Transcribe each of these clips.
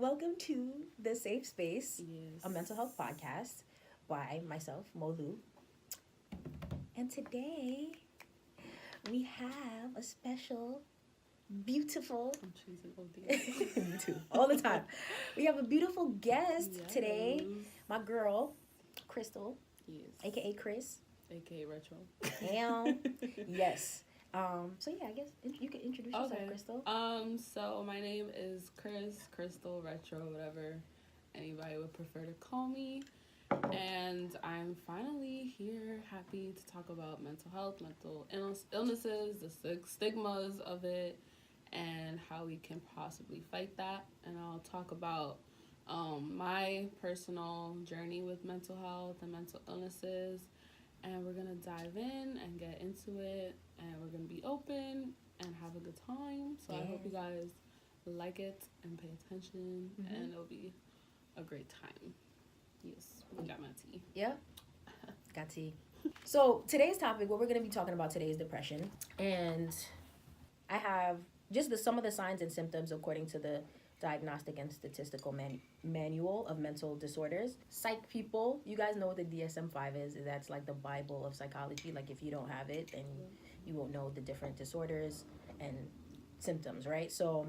welcome to The Safe Space, Yes. a mental health podcast by myself, Molu. And today we have a special, beautiful, I'm choosing OD. me too, all the time. We have a beautiful guest Yes. today, my girl, Kristal, Yes. aka Chris. AKA Retro. And yes. So yeah, I guess you can introduce yourself, Okay. Kristal. So my name is Kristal, Retro, whatever anybody would prefer to call me. And I'm finally here, happy to talk about mental health, mental illnesses, the stigmas of it, and how we can possibly fight that. And I'll talk about my personal journey with mental health and mental illnesses. And we're going to dive in and get into it. And we're going to be open and have a good time. So I hope you guys like it and pay attention. And it'll be a great time. Yes, we got my tea. Yeah, got tea. So today's topic, what we're going to be talking about today is depression. And I have just some of the signs and symptoms according to the Diagnostic and Statistical Manual of Mental Disorders. Psych people, you guys know what the DSM-5 is. That's like the Bible of psychology. Like if you don't have it, then you won't know the different disorders and symptoms, right? So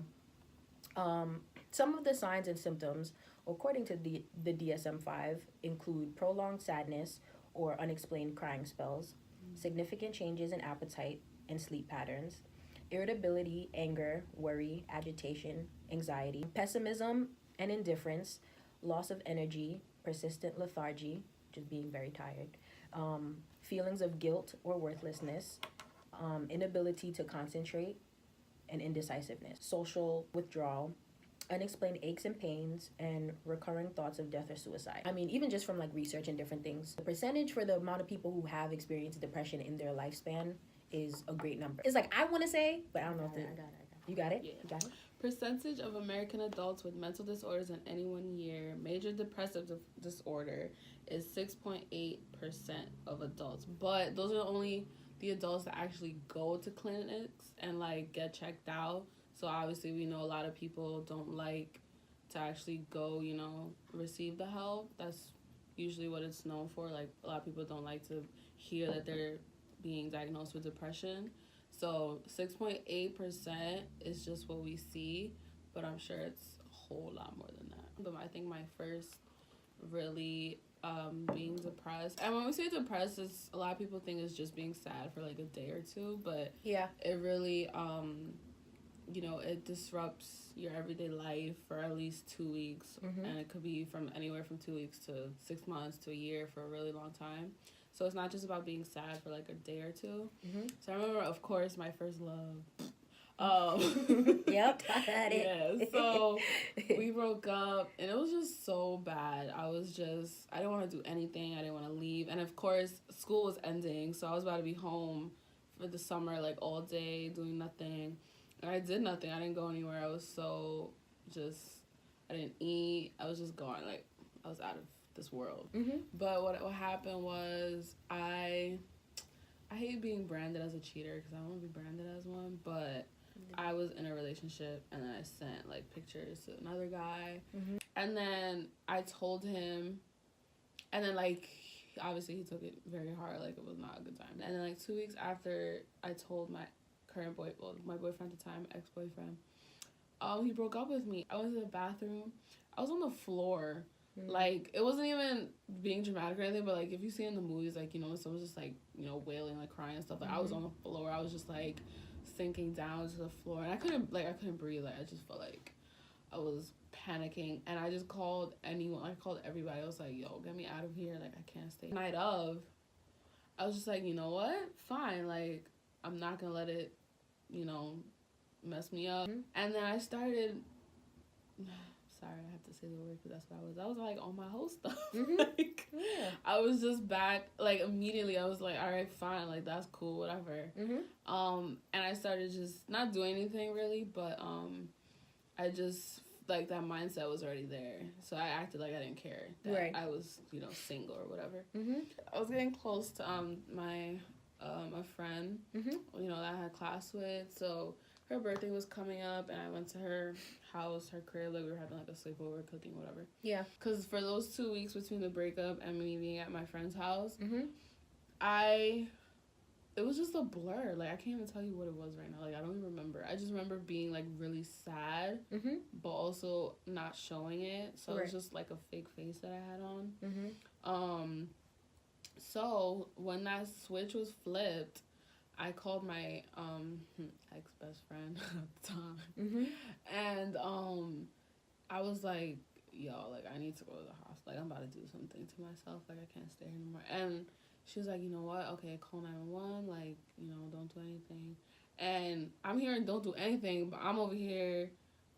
some of the signs and symptoms, according to the DSM-5, include prolonged sadness or unexplained crying spells, significant changes in appetite and sleep patterns, irritability, anger, worry, agitation, anxiety, pessimism and indifference, loss of energy, persistent lethargy, just being very tired, feelings of guilt or worthlessness, inability to concentrate, and indecisiveness, social withdrawal, unexplained aches and pains, and recurring thoughts of death or suicide. I mean, even just from like research and different things, the percentage for the amount of people who have experienced depression in their lifespan is a great number. It's like I want to say, but I don't know if I got it. You got it? Yeah. You got it? Percentage of American adults with mental disorders in any 1 year, major depressive disorder, is 6.8% of adults. But those are only the adults that actually go to clinics and like get checked out. So obviously we know a lot of people don't like to actually go, receive the help. That's usually what it's known for. Like a lot of people don't like to hear that they're being diagnosed with depression. So 6.8% is just what we see, but I'm sure it's a whole lot more than that. But I think my first really being depressed, and when we say depressed, it's, a lot of people think it's just being sad for like a day or two, but yeah, it really it disrupts your everyday life for at least 2 weeks, and it could be from anywhere from 2 weeks to 6 months to a year for a really long time. So it's not just about being sad for like a day or two. So I remember, of course, my first love. Yep, I had it. Yeah, so we broke up, and it was just so bad. I didn't want to do anything. I didn't want to leave. And of course, school was ending, so I was about to be home for the summer, like all day, doing nothing. And I did nothing. I didn't go anywhere. I was I didn't eat. I was just gone. Like, I was out of this world. But what happened was I hate being branded as a cheater because I don't want to be branded as one, but I was in a relationship and then I sent like pictures to another guy, and then I told him, and then like obviously he took it very hard, like it was not a good time. And then like 2 weeks after I told my current my boyfriend at the time, ex-boyfriend, he broke up with me. I was in the bathroom, I was on the floor. Like, it wasn't even being dramatic or anything, but, like, if you see in the movies, like, someone's just, like, wailing, like, crying and stuff, like, I was on the floor, I was just, like, sinking down to the floor, and I couldn't breathe, like, I just felt like I was panicking, and I just called anyone, I called everybody, I was like, yo, get me out of here, like, I can't stay. Night of, I was just like, you know what, fine, like, I'm not gonna let it, mess me up, and then I started... Sorry, I have to say the word because that's what I was. I was like on my whole stuff. Like, I was just back. Like immediately, I was like, all right, fine. Like that's cool, whatever. And I started just not doing anything really, but I just like that mindset was already there. So I acted like I didn't care that I was single or whatever. I was getting close to my a friend that I had class with. So her birthday was coming up, and I went to her house, her crib, like we were having like a sleepover, cooking, whatever. Yeah. Because for those 2 weeks between the breakup and me being at my friend's house, Mm-hmm. it was just a blur. Like, I can't even tell you what it was right now. Like, I don't even remember. I just remember being, like, really sad, Mm-hmm. but also not showing it. So Right. it was just, like, a fake face that I had on. Mm-hmm. So when that switch was flipped, I called my, ex-best friend at the time. Mm-hmm. And, I was like, yo, like, I need to go to the hospital. Like, I'm about to do something to myself. Like, I can't stay here anymore. And she was like, you know what? Okay, call 911. Like, you know, don't do anything. And I'm hearing don't do anything, but I'm over here,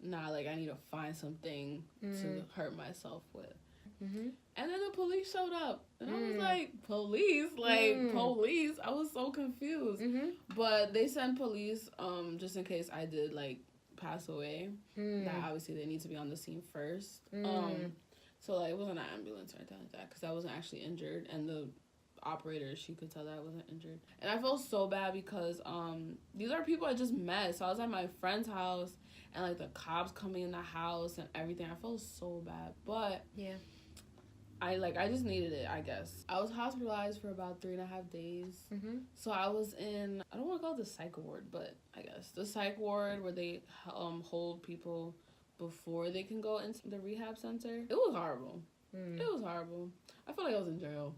nah, like, I need to find something to hurt myself with. Mm-hmm. And then the police showed up. And I was like, police? Like, police? I was so confused. Mm-hmm. But they sent police just in case I did, like, pass away. That obviously they need to be on the scene first. So, like, it wasn't an ambulance or anything like that because I wasn't actually injured. And the operator, she could tell that I wasn't injured. And I felt so bad because these are people I just met. So I was at my friend's house and, like, the cops coming in the house and everything. I felt so bad. But yeah, I just needed it, I guess. I was hospitalized for about 3.5 days. Mm-hmm. So I was in, I don't want to call it the psych ward, but I guess the psych ward where they hold people before they can go into the rehab center. It was horrible. It was horrible. I felt like I was in jail.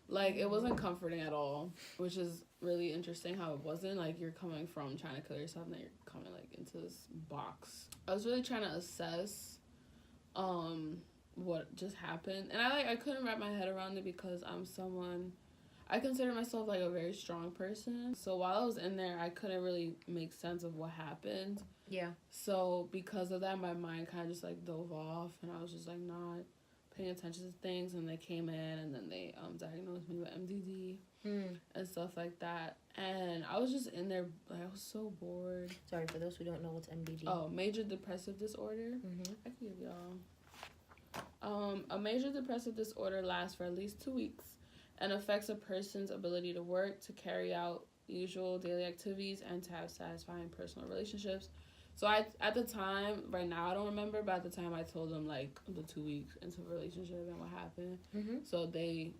Like, it wasn't comforting at all, which is really interesting how it wasn't. Like, you're coming from trying to kill yourself and then you're coming, like, into this box. I was really trying to assess what just happened. And I couldn't wrap my head around it because I consider myself, like, a very strong person. So while I was in there, I couldn't really make sense of what happened. Yeah. So because of that, my mind kind of just, like, dove off. And I was just, like, not paying attention to things. And they came in and then they diagnosed me with MDD and stuff like that. And I was just in there. Like, I was so bored. Sorry, for those who don't know what's MDD. Oh, major depressive disorder. Mm-hmm. I can give y'all. A major depressive disorder lasts for at least 2 weeks and affects a person's ability to work, to carry out usual daily activities, and to have satisfying personal relationships. So at the time, right now I don't remember, but at the time I told them, like, the 2 weeks into the relationship and what happened. Mm-hmm. So they,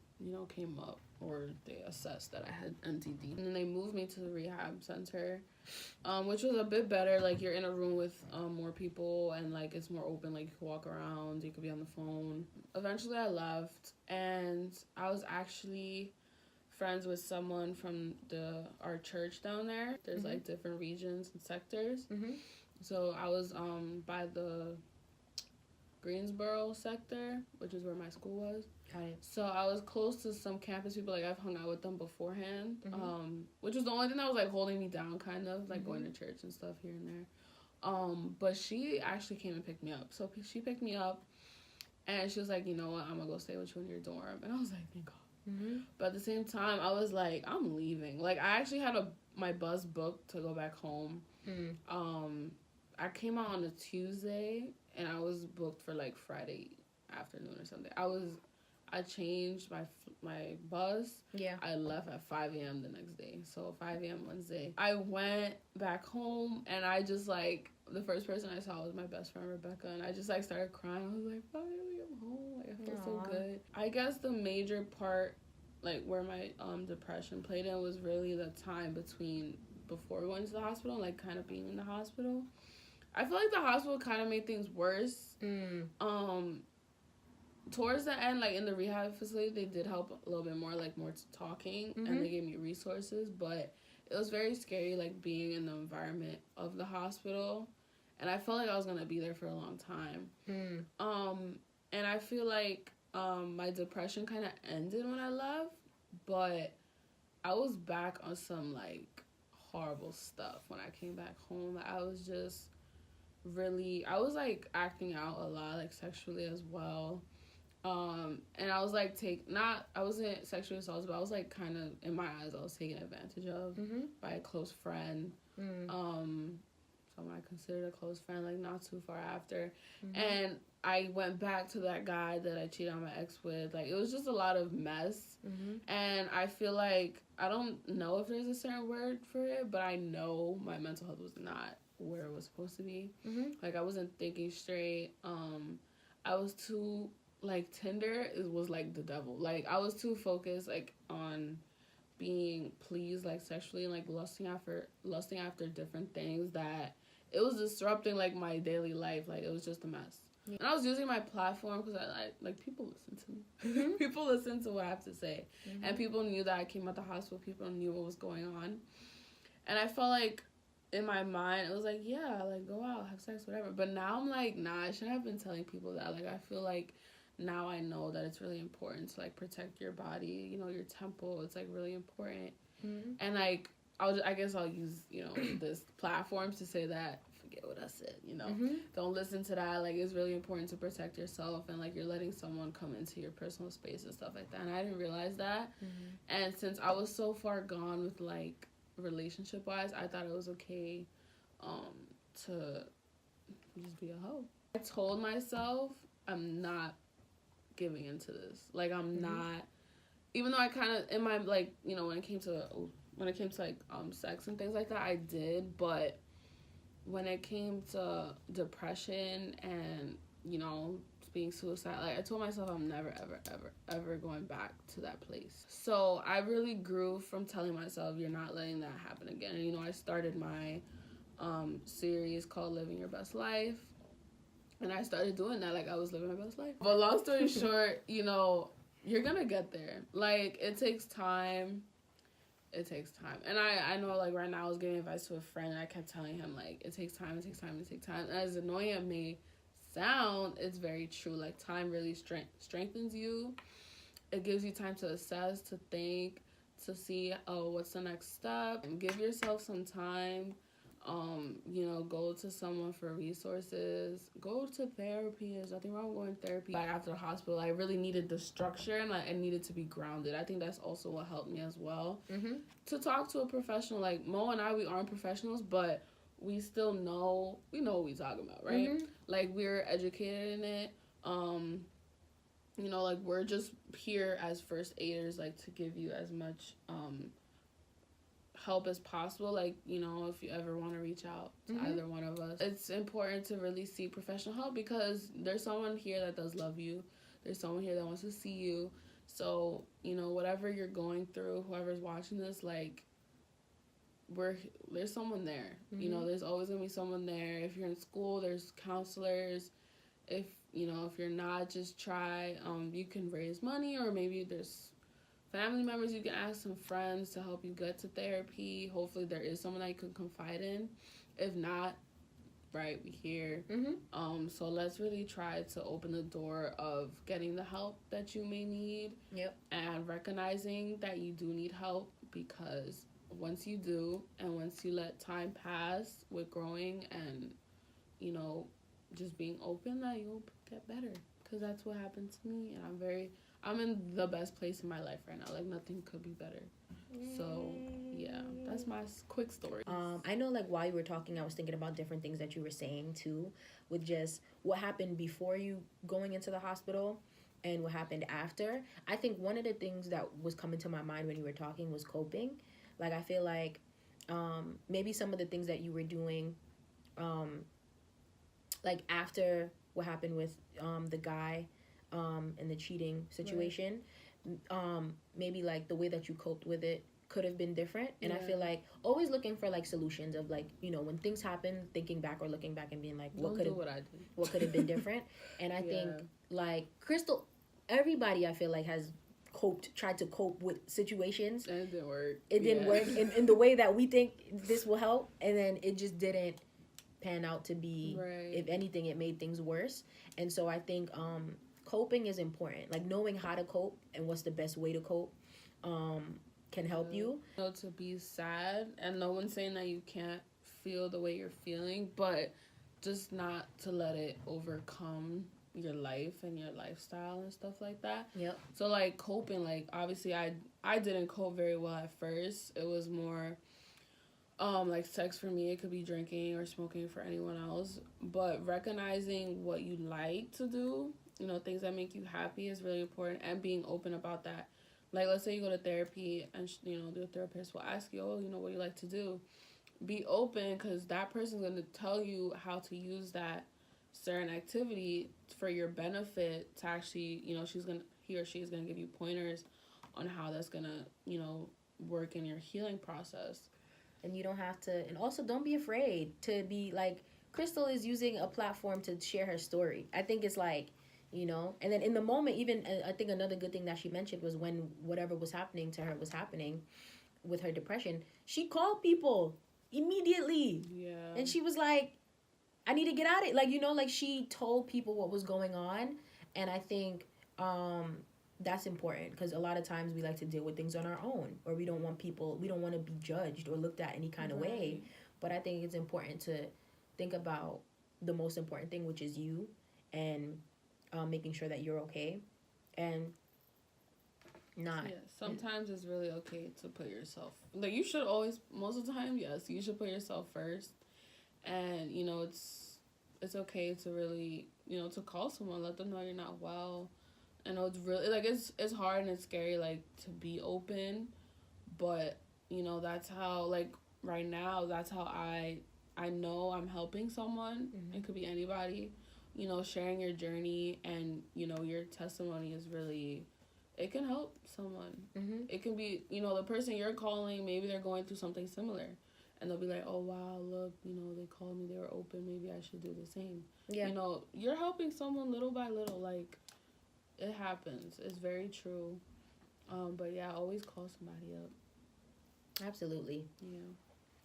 came up, or they assessed that I had MDD. And then they moved me to the rehab center, which was a bit better. Like, you're in a room with more people, and, like, it's more open. Like, you can walk around, you could be on the phone. Eventually I left, and I was actually friends with someone from our church down there. There's like different regions and sectors. Mm-hmm. So I was by the Greensboro sector, which is where my school was. Got it. So I was close to some campus people. Like, I've hung out with them beforehand, which was the only thing that was, like, holding me down, kind of, like, going to church and stuff here and there. But she actually came and picked me up. So she picked me up, and she was like, you know what, I'm gonna go stay with you in your dorm. And I was like, thank God. Mm-hmm. But at the same time, I was like, I'm leaving. Like, I actually had my bus booked to go back home. I came out on a Tuesday, and I was booked for, like, Friday afternoon or something. I changed my bus. Yeah. I left at 5 a.m. the next day. So 5 a.m. Wednesday. I went back home, and I just, like, the first person I saw was my best friend, Rebecca, and I just, like, started crying. I was like, finally, I'm home. Like, I feel so good. I guess the major part, like, where my depression played in was really the time before going to the hospital and, like, kind of being in the hospital. I feel like the hospital kind of made things worse. Towards the end, like, in the rehab facility, they did help a little bit more, like, more talking, and they gave me resources, but it was very scary, like, being in the environment of the hospital, and I felt like I was going to be there for a long time. And I feel like my depression kind of ended when I left, but I was back on some, like, horrible stuff when I came back home. Like, I was just like, acting out a lot, like, sexually as well. And I was like, I wasn't sexually assaulted, but I was like, kind of, in my eyes, I was taken advantage of by a close friend. Someone I considered a close friend, like, not too far after. And I went back to that guy that I cheated on my ex with. Like, it was just a lot of mess. And I feel like, I don't know if there's a certain word for it, but I know my mental health was not where it was supposed to be. Mm-hmm. Like, I wasn't thinking straight. I was too, like, Tinder was like the devil. Like, I was too focused, like, on being pleased, like, sexually, and, like, lusting after different things, that it was disrupting, like, my daily life. Like, it was just a mess. Yeah. And I was using my platform because I like, people listen to me. Mm-hmm. People listen to what I have to say. Mm-hmm. And people knew that I came out the hospital. People knew what was going on. And I felt like, in my mind, it was like, yeah, like, go out, have sex, whatever. But now I'm like, nah, I shouldn't have been telling people that. Like, I feel like now I know that it's really important to, like, protect your body, you know, your temple. It's, like, really important. Mm-hmm. And, like, I guess I'll use, you know, this platform to say that, forget what I said, you know. Mm-hmm. Don't listen to that. Like, it's really important to protect yourself, and, like, you're letting someone come into your personal space and stuff like that. And I didn't realize that. Mm-hmm. And since I was so far gone with, like, relationship-wise, I thought it was okay to just be a hoe. I told myself I'm not giving into this. Like, I'm mm-hmm. not, even though I kind of, in my, like, you know, when it came to like, sex and things like that, I did, but when it came to depression and, you know, being suicidal, like, I told myself I'm never, ever, ever, ever going back to that place. So I really grew from telling myself, you're not letting that happen again. And, you know, I started my series called Living Your Best Life. And I started doing that, like, I was living my best life. But long story short, you know, you're gonna get there. Like, it takes time. It takes time. And I know, like, right now I was giving advice to a friend, and I kept telling him, like, it takes time, it takes time, it takes time. And as annoying as it may sound, it's very true. Like, time really strengthens you. It gives you time to assess, to think, to see, oh, what's the next step. And give yourself some time. You know, go to someone for resources. Go to therapy. There's nothing wrong with going to therapy. Like, after the hospital, I really needed the structure, and I needed to be grounded. I think that's also what helped me as well. Mm-hmm. To talk to a professional. Like, Mo and I, we aren't professionals, but we still know, we know what we talking about, right? Mm-hmm. Like, we're educated in it. You know, like, we're just here as first aiders, like, to give you as much help as possible. Like, you know, if you ever want to reach out to mm-hmm. either one of us, it's important to really seek professional help, because there's someone here that does love you. There's someone here that wants to see you. So, you know, whatever you're going through, whoever's watching this, like, there's someone there. Mm-hmm. You know, there's always gonna be someone there. If you're in school, there's counselors. If, you know, if you're not, just try. You can raise money, or maybe there's family members. You can ask some friends to help you get to therapy. Hopefully there is someone that you can confide in. If not, right, we here. Mm-hmm. So let's really try to open the door of getting the help that you may need. Yep. And recognizing that you do need help, because once you do, and once you let time pass with growing and, you know, just being open, that you'll get better. Because that's what happened to me, and I'm in the best place in my life right now. Like, nothing could be better. So, yeah, that's my quick story. I know, like, while you were talking, I was thinking about different things that you were saying, too, with just what happened before you going into the hospital and what happened after. I think one of the things that was coming to my mind when you were talking was coping. Like, I feel like maybe some of the things that you were doing, like, after what happened with the guy and the cheating situation, right. Maybe, like, the way that you coped with it could have been different. And yeah. I feel like always looking for, like, solutions of, like, you know, when things happen, thinking back or looking back and being like, what could have been different. And I think, like, Kristal, everybody I feel like has tried to cope with situations. And it didn't work. It didn't work in the way that we think this will help, and then it just didn't pan out to be, right. If anything, it made things worse. And so I think coping is important. Like, knowing how to cope and what's the best way to cope can help you. To be sad, and no one's saying that you can't feel the way you're feeling, but just not to let it overcome your life and your lifestyle and stuff like that. Yep. So, like, coping, like, obviously I didn't cope very well at first. It was more like sex for me. It could be drinking or smoking for anyone else, but recognizing what you like to do, you know, things that make you happy is really important, and being open about that. Like, let's say you go to therapy and, you know, the therapist will ask you, oh, you know, what do you like to do? be open, because that person's going to tell you how to use that certain activity for your benefit to actually, you know, he or she is going to give you pointers on how that's going to, you know, work in your healing process. And you don't have to, and also don't be afraid to be like, Kristal is using a platform to share her story. I think it's like, you know, and then in the moment, even, I think another good thing that she mentioned was when whatever was happening to her was happening with her depression, she called people immediately. Yeah. And she was like, I need to get out of it. Like, you know, like she told people what was going on. And I think that's important, because a lot of times we like to deal with things on our own, or we don't want to be judged or looked at any kind of way. But I think it's important to think about the most important thing, which is you, and making sure that you're okay, and not. Yeah, sometimes it's really okay to put yourself, like, you should always, most of the time, yes, you should put yourself first. And, you know, it's okay to really, you know, to call someone, let them know you're not well. I know it's really, like, it's hard and it's scary, like, to be open, but, you know, that's how, like, right now, that's how I know I'm helping someone. It could be anybody, you know, sharing your journey and, you know, your testimony is really, it can help someone. It can be, you know, the person you're calling, maybe they're going through something similar. And they'll be like, oh, wow, look, you know, they called me, they were open, maybe I should do the same. Yeah. You know, you're helping someone little by little. Like, it happens. It's very true. But, yeah, always call somebody up. Absolutely. Yeah.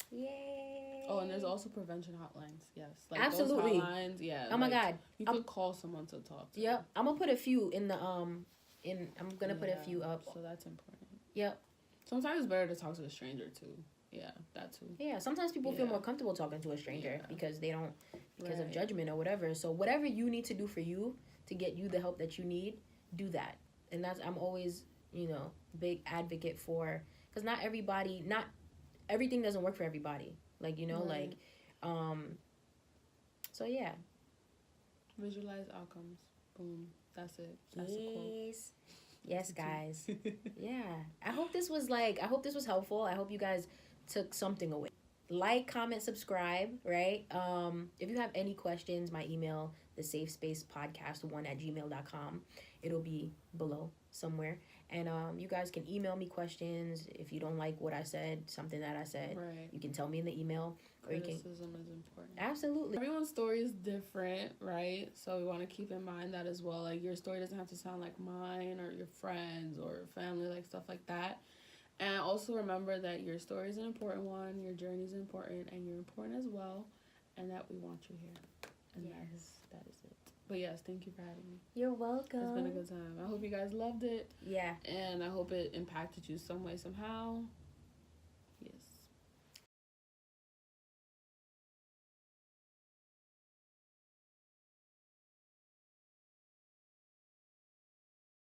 Yay. Oh, and there's also prevention hotlines. Yes. Like, absolutely. Those hotlines, yeah. Oh, my God. You could call someone to talk to. Yep. I'm going to put a few in the, I'm going to put a few up. So that's important. Yep. Sometimes it's better to talk to a stranger, too. Yeah, that too. Yeah, sometimes people feel more comfortable talking to a stranger because they don't, because of judgment or whatever. So whatever you need to do for you to get you the help that you need, do that. And that's, I'm always, you know, big advocate for, because not everything doesn't work for everybody. Like, you know, like, so yeah. Visualize outcomes. Boom. That's it. That's the quote. Yes, guys. Yeah. I hope this was helpful. I hope you guys took something away. Like, comment, subscribe, right? If you have any questions, my email, thesafespacepodcast1@gmail.com. It'll be below somewhere. And you guys can email me questions. If you don't like what I said, something that I said, you can tell me in the email. Criticism is important. Absolutely. Everyone's story is different, right? So we want to keep in mind that as well. Like, your story doesn't have to sound like mine or your friends or family, like stuff like that. And also remember that your story is an important one, your journey is important, and you're important as well, and that we want you here. And that is it. But yes, thank you for having me. You're welcome. It's been a good time. I hope you guys loved it. Yeah. And I hope it impacted you some way, somehow.